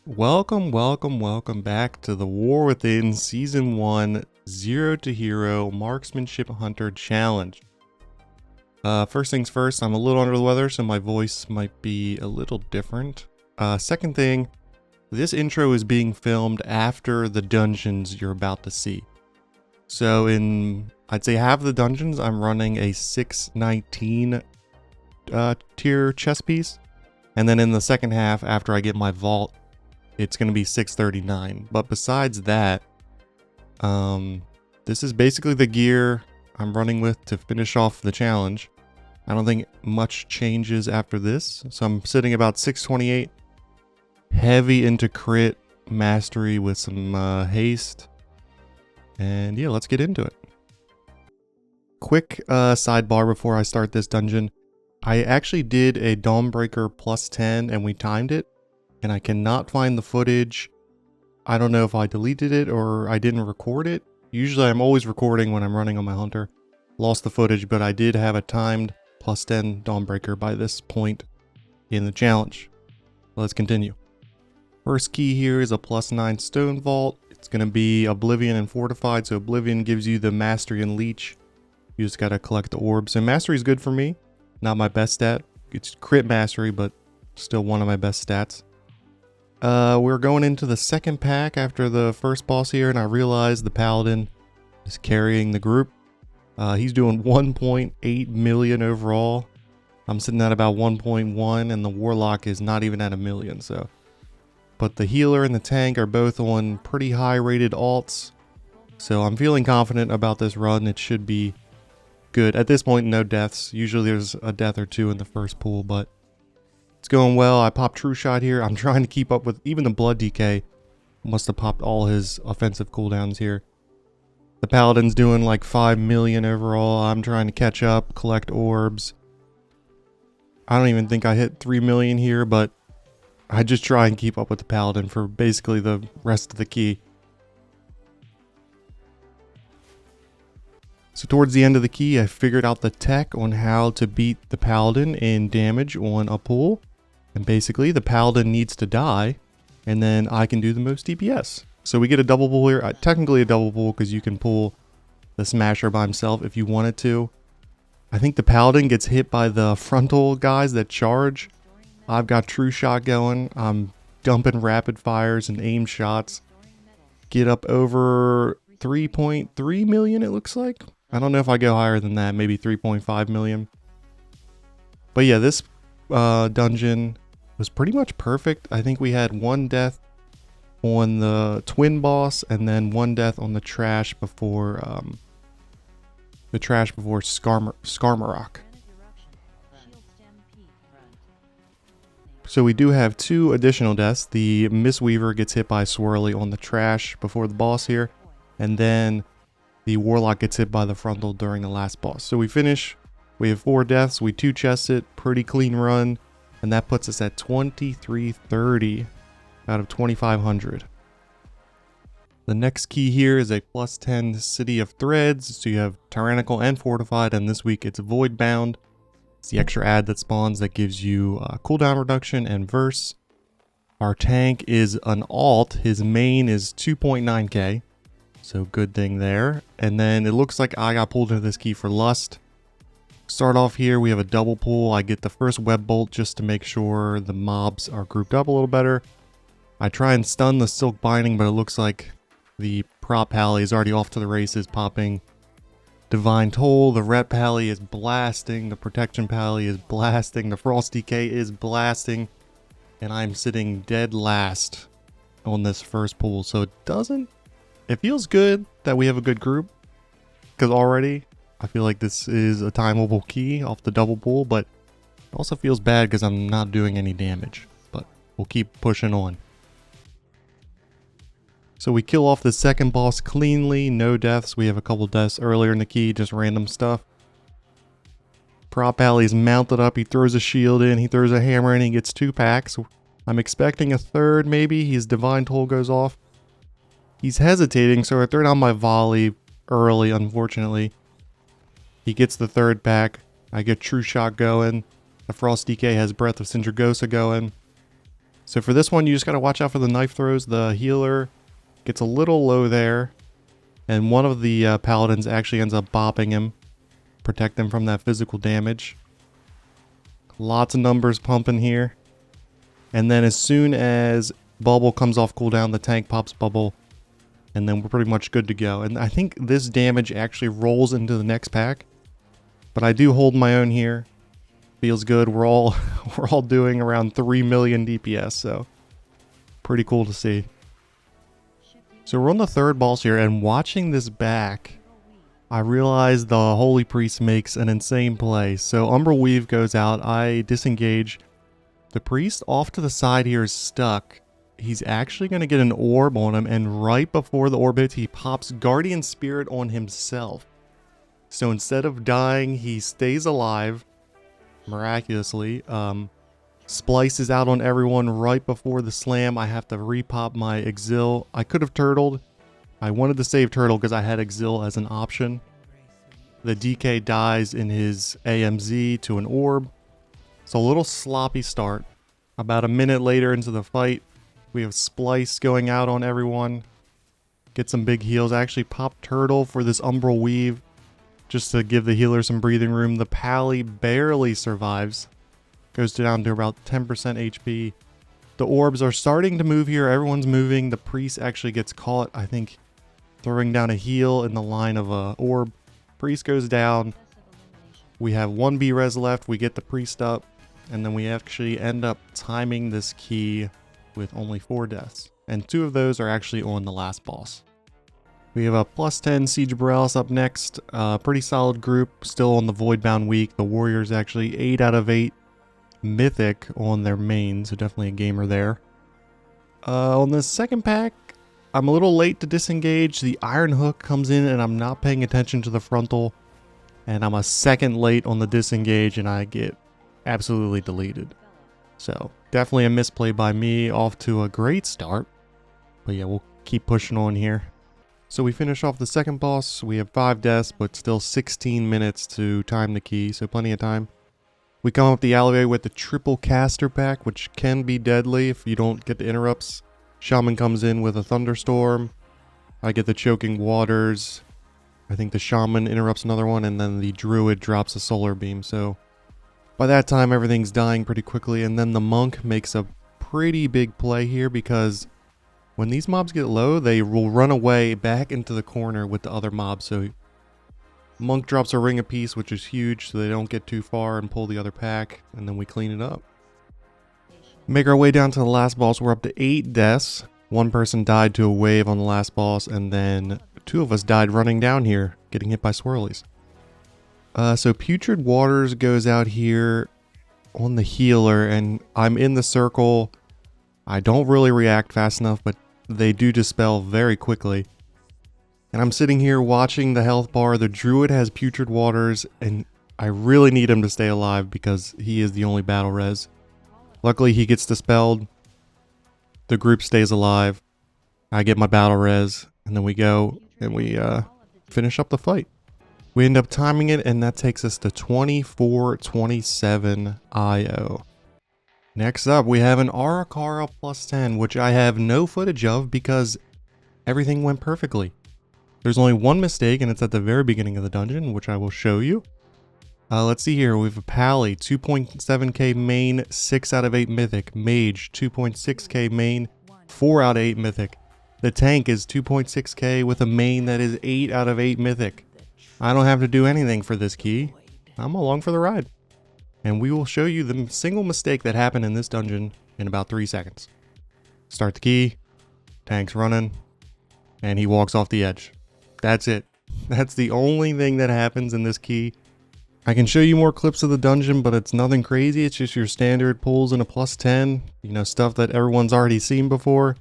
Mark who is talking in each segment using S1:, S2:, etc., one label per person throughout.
S1: Welcome back to the War Within Season 1 Zero to Hero Marksmanship Hunter Challenge. First things first, I'm a little under the weather, so my voice might be a little different. Second thing, this intro is being filmed after the dungeons you're about to see. So in, I'd say half of the dungeons, I'm running a 619 tier chest piece. And then in the second half, after I get my vault, it's going to be 639. But besides that, this is basically the gear I'm running with to finish off the challenge. I don't think much changes after this. So I'm sitting about 628. Heavy into crit mastery with some haste. And yeah, let's get into it. Quick sidebar before I start this dungeon. I actually did a Dawnbreaker plus 10 and we timed it. And I cannot find the footage. I don't know if I deleted it or I didn't record it. Usually I'm always recording when I'm running on my hunter. Lost the footage, but I did have a timed plus 10 Dawnbreaker by this point in the challenge. Let's continue. First key here is a plus 9 Stonevault. It's going to be Oblivion and Fortified. So Oblivion gives you the Mastery and Leech. You just got to collect the orbs. So Mastery is good for me. Not my best stat. It's crit Mastery, but still one of my best stats. We're going into the second pack after the first boss here, and I realized the Paladin is carrying the group. He's doing 1.8 million overall. I'm sitting at about 1.1, and the Warlock is not even at a million, so. But the healer and the tank are both on pretty high rated alts, so I'm feeling confident about this run. It should be good. At this point, no deaths. Usually there's a death or two in the first pool, but it's going well. I popped True Shot here. I'm trying to keep up with even the Blood DK. Must have popped all his offensive cooldowns here. The Paladin's doing like 5 million overall. I'm trying to catch up, collect orbs. I don't even think I hit 3 million here, but I just try and keep up with the Paladin for basically the rest of the key. So towards the end of the key, I figured out the tech on how to beat the Paladin in damage on a pool. And basically, the Paladin needs to die, and then I can do the most DPS. So we get a double pull here. Technically a double pull because you can pull the Smasher by himself if you wanted to. I think the Paladin gets hit by the frontal guys that charge. I've got True Shot going. I'm dumping rapid fires and aim shots. Get up over 3.3 million, it looks like. I don't know if I go higher than that, maybe 3.5 million. But yeah, this dungeon was pretty much perfect. I think we had one death on the twin boss and then one death on the trash before Skarmarok. So we do have two additional deaths. The Mistweaver gets hit by Swirly on the trash before the boss here, and then the Warlock gets hit by the frontal during the last boss. So we finish. We have 4 deaths. We 2-chest it. Pretty clean run. And that puts us at 2330 out of 2500. The next key here is a plus 10 City of Threads. So you have Tyrannical and Fortified. And this week it's Void Bound. It's the extra ad that spawns that gives you cooldown reduction and verse. Our tank is an alt. His main is 2.9k. So good thing there. And then it looks like I got pulled into this key for Lust. Start off here, we have a double pull. I get the first web bolt just to make sure the mobs are grouped up a little better. I try and stun the Silk Binding, but it looks like the prop pally is already off to the races, popping Divine Toll. The ret pally is blasting. The protection pally is blasting. The Frost DK is blasting. And I'm sitting dead last on this first pull. So it feels good that we have a good group, because already I feel like this is a timeable key off the double pull, but it also feels bad because I'm not doing any damage, but we'll keep pushing on. So we kill off the second boss cleanly, no deaths. We have a couple deaths earlier in the key, just random stuff. Prop Alley is mounted up, he throws a shield in, he throws a hammer in, he gets 2 packs. I'm expecting a third maybe, his Divine Toll goes off. He's hesitating, so I throw down my volley early, unfortunately. He gets the third pack. I get True Shot going. The Frost DK has Breath of Sindragosa going. So for this one, you just got to watch out for the knife throws. The healer gets a little low there. And one of the paladins actually ends up bopping him. Protect him from that physical damage. Lots of numbers pumping here. And then as soon as bubble comes off cooldown, the tank pops bubble. And then we're pretty much good to go. And I think this damage actually rolls into the next pack. But I do hold my own here. Feels good. We're all doing around 3 million DPS, so pretty cool to see. So we're on the third boss here, and watching this back, I realized the Holy Priest makes an insane play. So Umbral Weave goes out, I disengage. The priest off to the side here is stuck. He's actually going to get an orb on him, and right before the orb hits, he pops Guardian Spirit on himself. So instead of dying, he stays alive, miraculously. Splices out on everyone right before the slam. I have to repop my Exil. I could have turtled. I wanted to save turtle because I had Exil as an option. The DK dies in his AMZ to an orb. So a little sloppy start. About a minute later into the fight, we have Splice going out on everyone. Get some big heals. I actually popped turtle for this Umbral Weave just to give the healer some breathing room. The Pally barely survives. Goes down to about 10% HP. The orbs are starting to move here. Everyone's moving. The priest actually gets caught, I think, throwing down a heal in the line of a orb. Priest goes down. We have 1 B res left. We get the priest up. And then we actually end up timing this key with only 4 deaths. And 2 of those are actually on the last boss. We have a +10 Siege of Boralus up next. Pretty solid group. Still on the Voidbound week. The Warriors actually 8 out of 8 Mythic on their main. So definitely a gamer there. On the second pack, I'm a little late to disengage. The Iron Hook comes in and I'm not paying attention to the frontal. And I'm a second late on the disengage and I get absolutely deleted. So definitely a misplay by me. Off to a great start. But yeah, we'll keep pushing on here. So we finish off the second boss. We have 5 deaths, but still 16 minutes to time the key, so plenty of time. We come up the alleyway with the triple caster pack, which can be deadly if you don't get the interrupts. Shaman comes in with a thunderstorm. I get the choking waters. I think the shaman interrupts another one, and then the druid drops a solar beam. So by that time, everything's dying pretty quickly, and then the monk makes a pretty big play here because when these mobs get low, they will run away back into the corner with the other mobs. So monk drops a ring of peace, which is huge, so they don't get too far and pull the other pack, and then we clean it up. Make our way down to the last boss. We're up to 8 deaths. 1 person died to a wave on the last boss, and then 2 of us died running down here, getting hit by swirlies. So Putrid Waters goes out here on the healer, and I'm in the circle. I don't really react fast enough, but they do dispel very quickly. And I'm sitting here watching the health bar. The druid has Putrid Waters, and I really need him to stay alive because he is the only battle res. Luckily, he gets dispelled. The group stays alive. I get my battle res, and then we go and we finish up the fight. We end up timing it, and that takes us to 24:27 IO. Next up, we have an Ara-kara +10, which I have no footage of because everything went perfectly. There's only one mistake, and it's at the very beginning of the dungeon, which I will show you. Let's see here. We have a Pally, 2.7k main, 6 out of 8 mythic. Mage, 2.6k main, 4 out of 8 mythic. The tank is 2.6k with a main that is 8 out of 8 mythic. I don't have to do anything for this key. I'm along for the ride. And we will show you the single mistake that happened in this dungeon in about 3 seconds. Start the key, tank's running, and he walks off the edge. That's it. That's the only thing that happens in this key. I can show you more clips of the dungeon, but it's nothing crazy. It's just your standard pulls in a +10. You know, stuff that everyone's already seen before.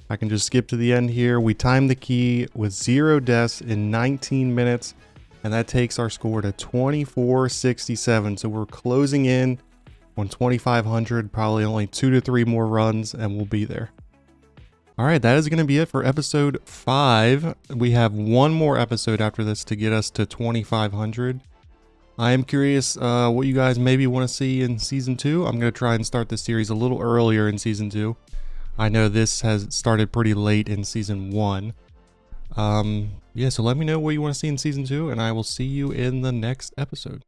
S1: I can just skip to the end here. We time the key with 0 deaths in 19 minutes. And that takes our score to 2467. So we're closing in on 2500, probably only 2 to 3 more runs, and we'll be there. All right, that is going to be it for episode 5. We have one more episode after this to get us to 2500. I am curious what you guys maybe want to see in Season 2. I'm going to try and start this series a little earlier in Season 2. I know this has started pretty late in Season 1. Yeah, so let me know what you want to see in Season 2, and I will see you in the next episode.